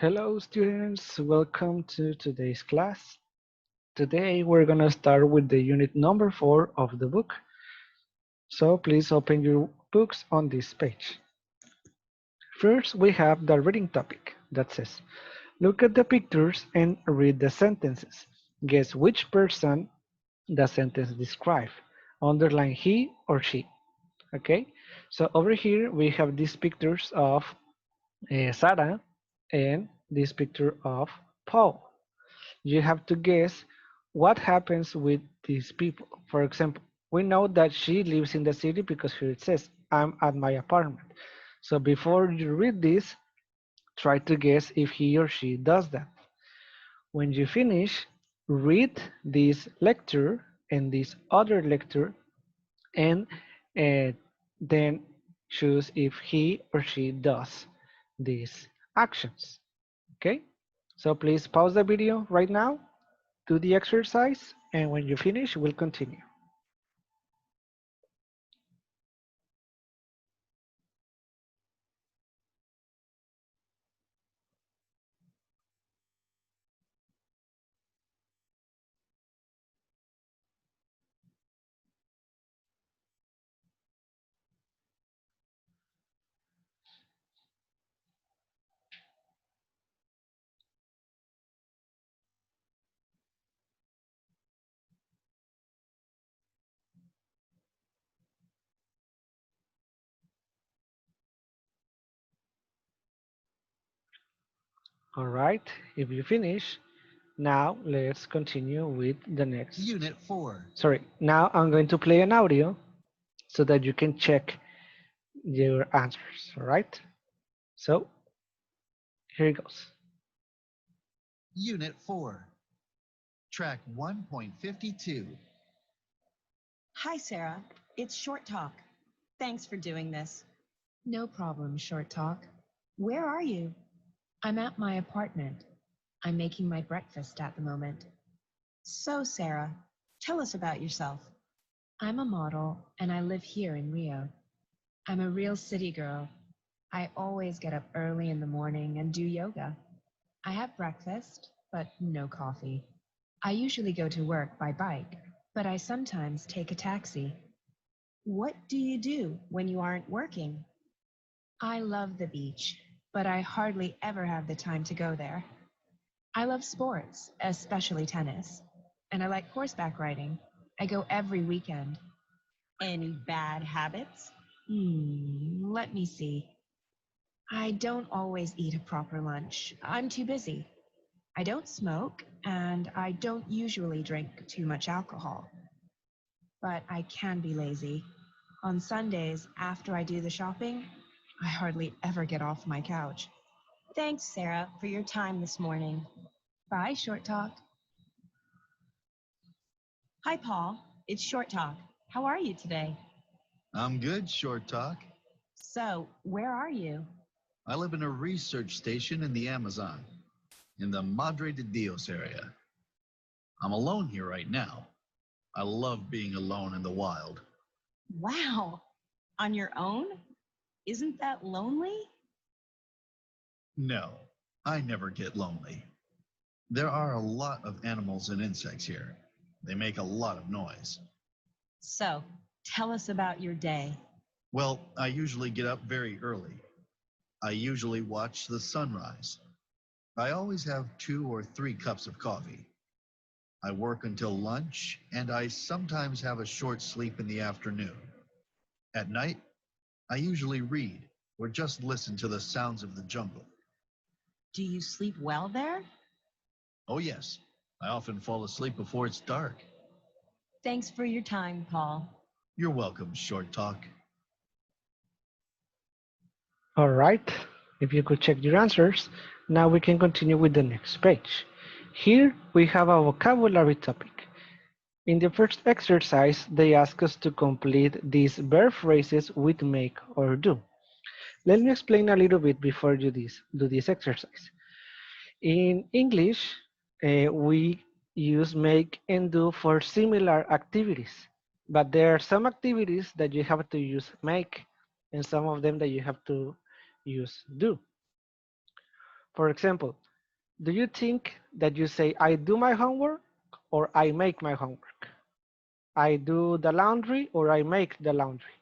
Hello students, welcome to today's class. Today we're gonna start with the unit number 4 of the book. So please open your books on this page. First we have the reading topic that says, look at the pictures and read the sentences. Guess which person the sentence describe. Underline he or she. Okay, so over here we have these pictures of Sarah and this picture of Paul. You have to guess what happens with these people. For example, we know that she lives in the city because here it says, I'm at my apartment. So before you read this, try to guess if he or she does that. When you finish, read this lecture and this other lecture and then choose if he or she does these actions. Okay? So please pause the video right now, do the exercise, and when you finish, we'll continue. All right, if you finish, now let's continue with the next. Unit 4. Sorry, now I'm going to play an audio so that you can check your answers, all right? So here it goes. Unit 4. Track 1.52. Hi, Sarah. It's Short Talk. Thanks for doing this. No problem, Short Talk. Where are you? I'm at my apartment. I'm making my breakfast at the moment. So, Sarah, tell us about yourself. I'm a model and I live here in Rio. I'm a real city girl. I always get up early in the morning and do yoga. I have breakfast, but no coffee. I usually go to work by bike, but I sometimes take a taxi. What do you do when you aren't working? I love the beach, but I hardly ever have the time to go there. I love sports, especially tennis, and I like horseback riding. I go every weekend. Any bad habits? Let me see. I don't always eat a proper lunch. I'm too busy. I don't smoke, and I don't usually drink too much alcohol. But I can be lazy. On Sundays, after I do the shopping, I hardly ever get off my couch. Thanks, Sarah, for your time this morning. Bye, Short Talk. Hi, Paul. It's Short Talk. How are you today? I'm good, Short Talk. So, where are you? I live in a research station in the Amazon, in the Madre de Dios area. I'm alone here right now. I love being alone in the wild. Wow. On your own? Isn't that lonely? No, I never get lonely. There are a lot of animals and insects here. They make a lot of noise. So, tell us about your day. Well, I usually get up very early. I usually watch the sunrise. I always have 2 or 3 cups of coffee. I work until lunch, and I sometimes have a short sleep in the afternoon. At night, I usually read or just listen to the sounds of the jungle. Do you sleep well there? Oh, yes, I often fall asleep before it's dark. Thanks for your time, Paul. You're welcome, Short Talk. All right, if you could check your answers, now we can continue with the next page. Here we have a vocabulary topic. In the first exercise, they ask us to complete these verb phrases with make or do. Let me explain a little bit before you do this exercise. In English, we use make and do for similar activities, but there are some activities that you have to use make and some of them that you have to use do. For example, do you think that you say I do my homework or I make my homework? I do the laundry or I make the laundry?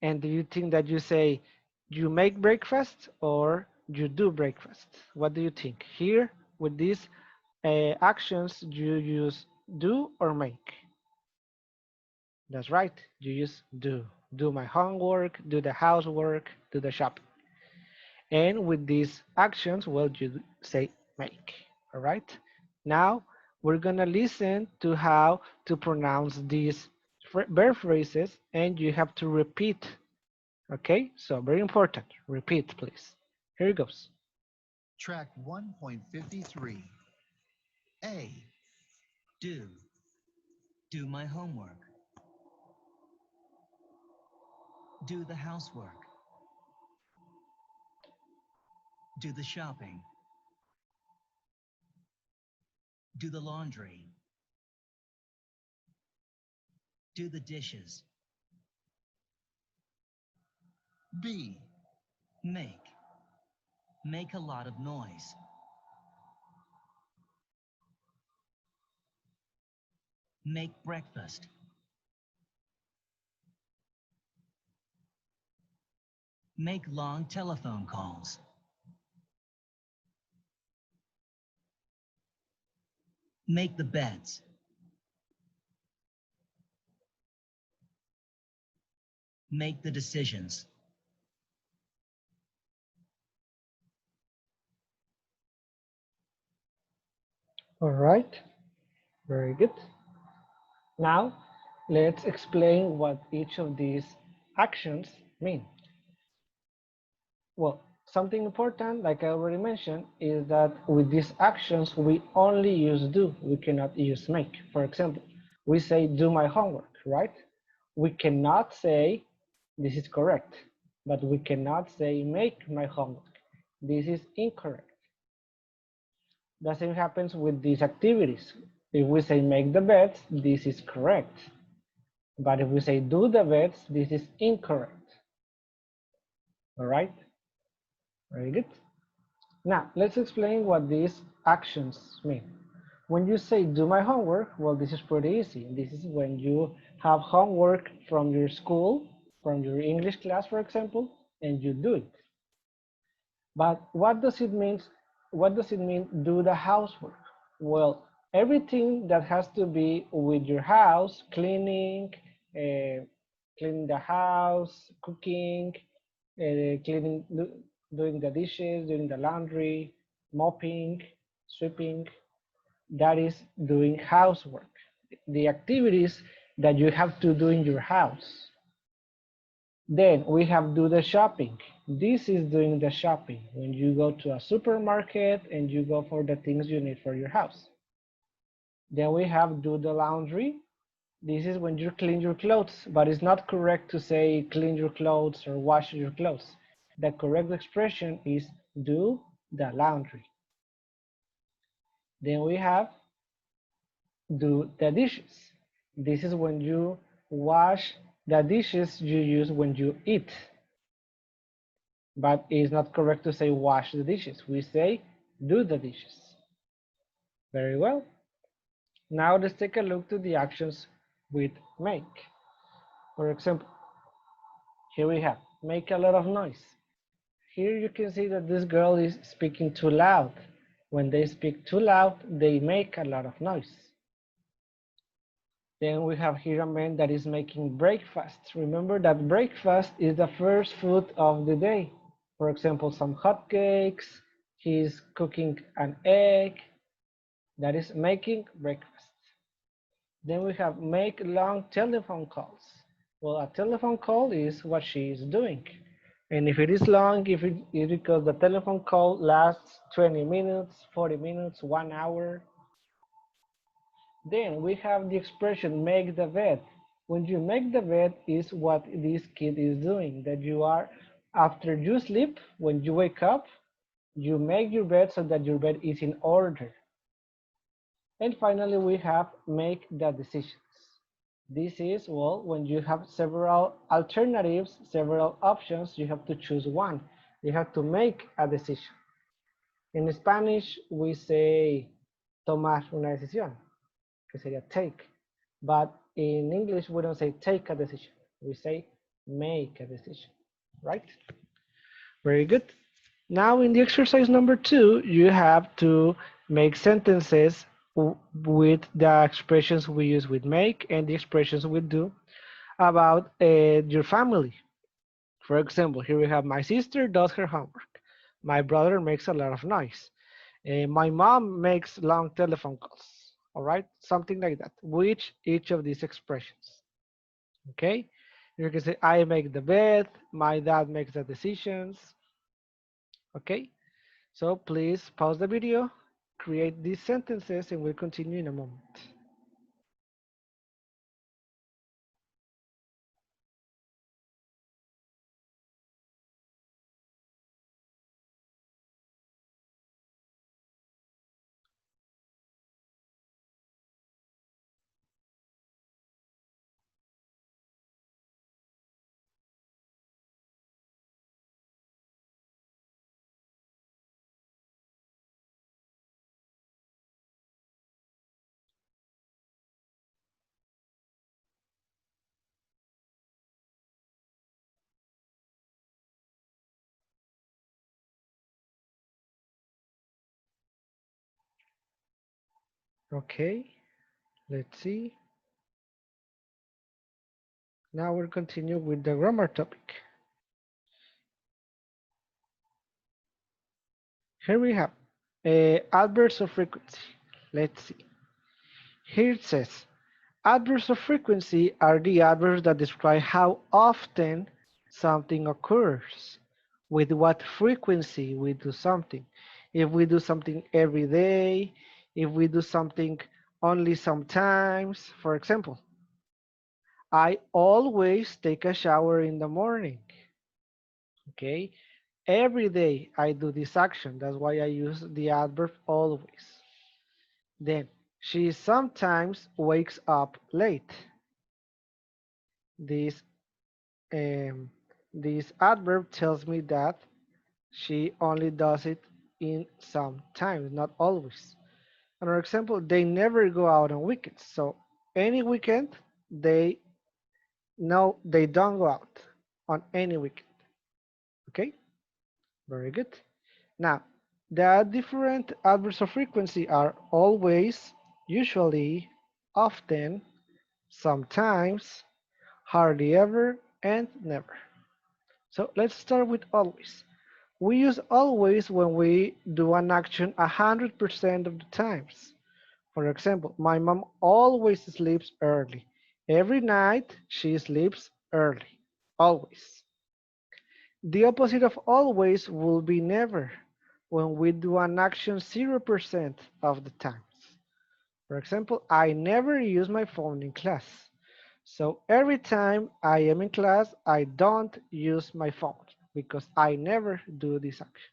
And do you think that you say you make breakfast or you do breakfast? What do you think? Here, with these actions, you use do or make. That's right, you use do. Do my homework, do the housework, do the shopping. And with these actions, well, you say make. All right. Now we're gonna listen to how to pronounce these verb phrases, and you have to repeat. Okay, so very important. Repeat, please. Here it goes. Track 1.53. A. Do. Do my homework. Do the housework. Do the shopping. Do the laundry. Do the dishes. B. Make. Make a lot of noise. Make breakfast. Make long telephone calls. Make the beds. Make the decisions. All right, very good. Now let's explain what each of these actions mean. Well, something important, like I already mentioned, is that with these actions, we only use do. We cannot use make. For example, we say do my homework, right? We cannot say this is correct, but we cannot say make my homework. This is incorrect. The same happens with these activities. If we say make the beds, this is correct. But if we say do the beds, this is incorrect. All right? Very good. Now, let's explain what these actions mean. When you say do my homework, well, this is pretty easy. This is when you have homework from your school, from your English class, for example, and you do it. But what does it mean? What does it mean do the housework? Well, everything that has to be with your house, cleaning, cleaning the house, cooking, cleaning, doing the dishes, doing the laundry, mopping, sweeping, that is doing housework. The activities that you have to do in your house. Then we have do the shopping. This is doing the shopping when you go to a supermarket and you go for the things you need for your house. Then we have do the laundry. This is when you clean your clothes, but it's not correct to say clean your clothes or wash your clothes. The correct expression is do the laundry. Then we have do the dishes. This is when you wash the dishes you use when you eat. But it's not correct to say wash the dishes. We say do the dishes. Very well. Now let's take a look to the actions with make. For example, here we have make a lot of noise. Here you can see that this girl is speaking too loud. When they speak too loud, they make a lot of noise. Then we have here a man that is making breakfast. Remember that breakfast is the first food of the day. For example, some hot cakes, he's cooking an egg. That is making breakfast. Then we have make long telephone calls. Well, a telephone call is what she is doing. And if it is long, if it is because the telephone call lasts 20 minutes, 40 minutes, 1 hour. Then we have the expression make the bed. When you make the bed is what this kid is doing, that you are, after you sleep, when you wake up, you make your bed so that your bed is in order. And finally, we have make the decisions. This is, well, when you have several alternatives, several options, you have to choose one. You have to make a decision. In Spanish, we say tomar una decisión, que sería take. But in English, we don't say take a decision. We say make a decision, right? Very good. Now in the exercise number 2, you have to make sentences with the expressions we use with make and the expressions we do about your family. For example, here we have my sister does her homework. My brother makes a lot of noise. My mom makes long telephone calls. All right, something like that. Which each of these expressions. Okay, you can say I make the bed. My dad makes the decisions. Okay, so please pause the video, create these sentences, and we'll continue in a moment. Okay, let's see. Now we'll continue with the grammar topic. Here we have adverbs of frequency. Let's see. Here it says, adverbs of frequency are the adverbs that describe how often something occurs, with what frequency we do something. If we do something every day, if we do something only sometimes. For example, I always take a shower in the morning. Okay, every day I do this action. That's why I use the adverb always. Then she sometimes wakes up late. This um, this adverb tells me that she only does it in some times, not always. Another example, they never go out on weekends. So any weekend, they no, they don't go out on any weekend. Okay, very good. Now, the different adverbs of frequency are always, usually, often, sometimes, hardly ever, and never. So let's start with always. We use always when we do an action 100% of the times. For example, my mom always sleeps early. Every night she sleeps early. Always. The opposite of always will be never when we do an action 0% of the times. For example, I never use my phone in class. So every time I am in class, I don't use my phone because I never do this action.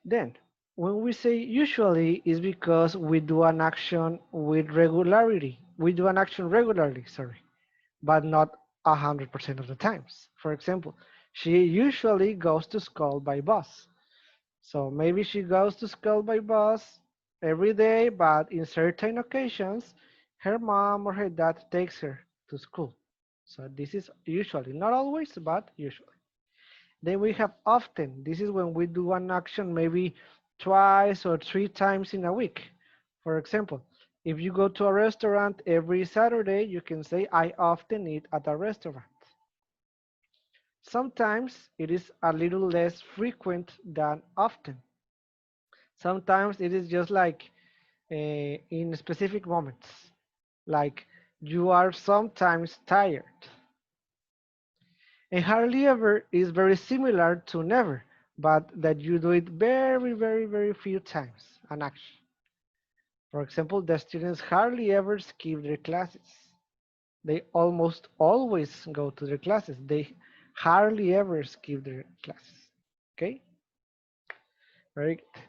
Then, when we say usually, is because we do an action with regularity. We do an action regularly, sorry, but not 100% of the times. For example, she usually goes to school by bus. So maybe she goes to school by bus every day, but in certain occasions, her mom or her dad takes her to school. So this is usually, not always, but usually. Then we have often. This is when we do an action maybe twice or three times in a week. For example, if you go to a restaurant every Saturday, you can say, I often eat at a restaurant. Sometimes it is a little less frequent than often. Sometimes it is just like in specific moments, like you are sometimes tired. And hardly ever is very similar to never, but that you do it very, very, very few times, an action. For example, the students hardly ever skip their classes. They almost always go to their classes. They hardly ever skip their classes. Okay? Very good.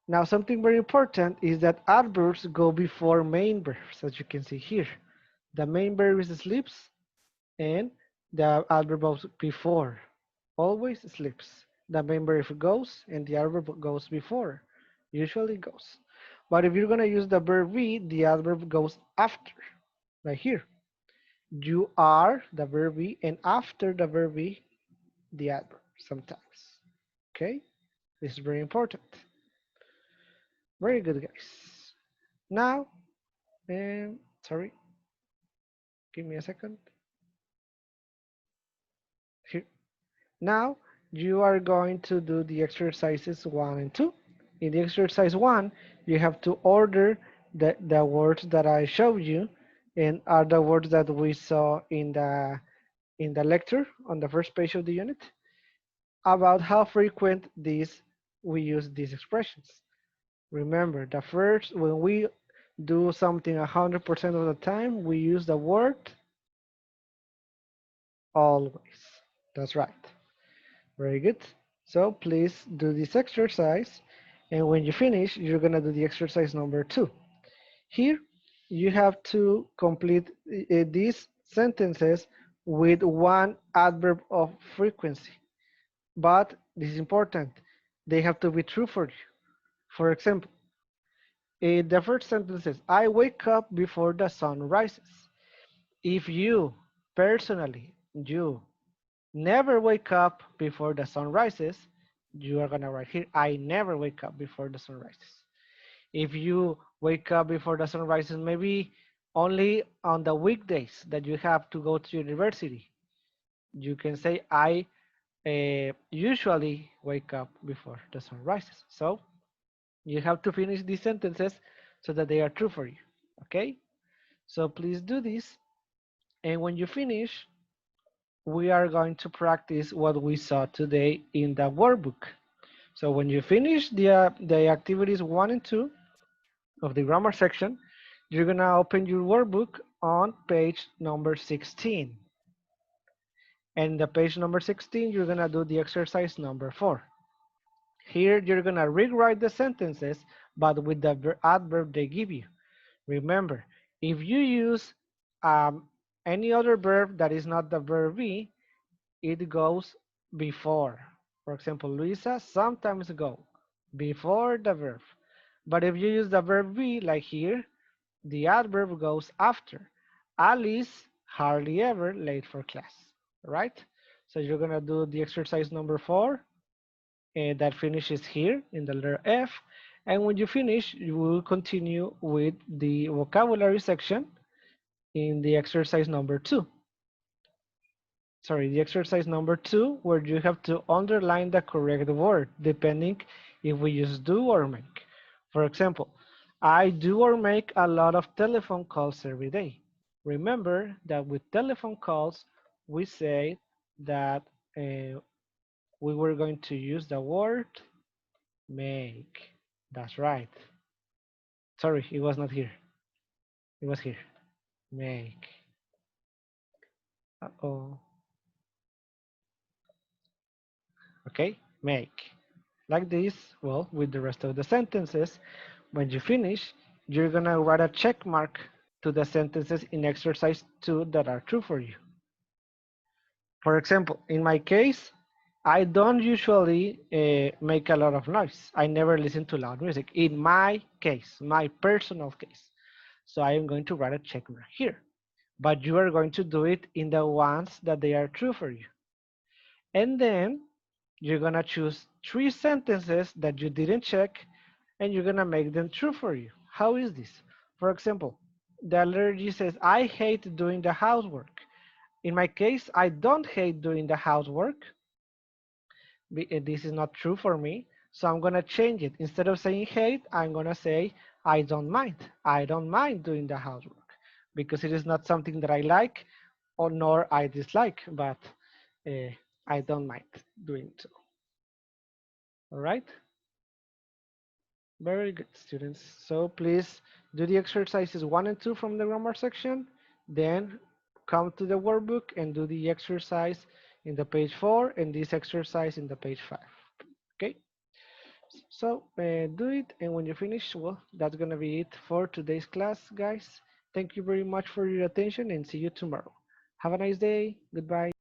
Now, something very important is that adverbs go before main verbs, as you can see here. The main verb is sleeps, and the adverb goes before. Always sleeps. the main verb goes and the adverb goes before, usually goes. But if you're gonna use the verb be, the adverb goes after, like here. You are the verb be, and after the verb be, the adverb sometimes. Okay, this is very important. Very good, guys. Now, sorry, give me a second. Here. Now, you are going to do the exercises 1 and 2. In the exercise 1, you have to order the words that I showed you and are the words that we saw in the lecture on the first page of the unit about how frequent we use these expressions. Remember, the first when we do something 100% of the time, we use the word always. That's right. Very good. So please do this exercise. And when you finish, you're going to do the exercise number 2. Here, you have to complete these sentences with one adverb of frequency. But this is important. They have to be true for you. For example, the first sentence says, I wake up before the sun rises. If you, personally, you never wake up before the sun rises, you are gonna write here, I never wake up before the sun rises. If you wake up before the sun rises, maybe only on the weekdays that you have to go to university, you can say, I usually wake up before the sun rises. So you have to finish these sentences so that they are true for you, okay? So please do this. And when you finish, we are going to practice what we saw today in the workbook. So when you finish the activities 1 and 2 of the grammar section, you're gonna open your workbook on page number 16. And the page number 16, you're gonna do the exercise number 4. Here, you're gonna rewrite the sentences, but with the adverb they give you. Remember, if you use any other verb that is not the verb be, it goes before. For example, Luisa sometimes go before the verb. But if you use the verb be, like here, the adverb goes after. Alice hardly ever late for class, right? So you're gonna do the exercise number 4, and that finishes here in the letter F. And when you finish, you will continue with the vocabulary section in the exercise number 2. Sorry, the exercise number 2, where you have to underline the correct word, depending if we use do or make. For example, I do or make a lot of telephone calls every day. Remember that with telephone calls, we say that we were going to use the word make. That's right. Sorry, it was not here. It was here. Make. Uh-oh. Okay, make. Like this, well, with the rest of the sentences, when you finish, you're gonna write a check mark to the sentences in exercise 2 that are true for you. For example, in my case, I don't usually make a lot of noise. I never listen to loud music. In my case, my personal case. So I am going to write a check mark here. But you are going to do it in the ones that they are true for you. And then you're gonna choose 3 sentences that you didn't check and you're gonna make them true for you. How is this? For example, the letter G says, I hate doing the housework. In my case, I don't hate doing the housework. This is not true for me. So I'm gonna change it. Instead of saying hate, I'm gonna say, I don't mind. I don't mind doing the housework because it is not something that I like or nor I dislike, but I don't mind doing so. All right. Very good, students. So please do the exercises 1 and 2 from the grammar section, then come to the workbook and do the exercise in the page 4 and this exercise in the page 5. Okay, so do it, and when you finish, well, that's gonna be it for today's class, guys. Thank you very much for your attention and see you tomorrow. Have a nice day. Goodbye.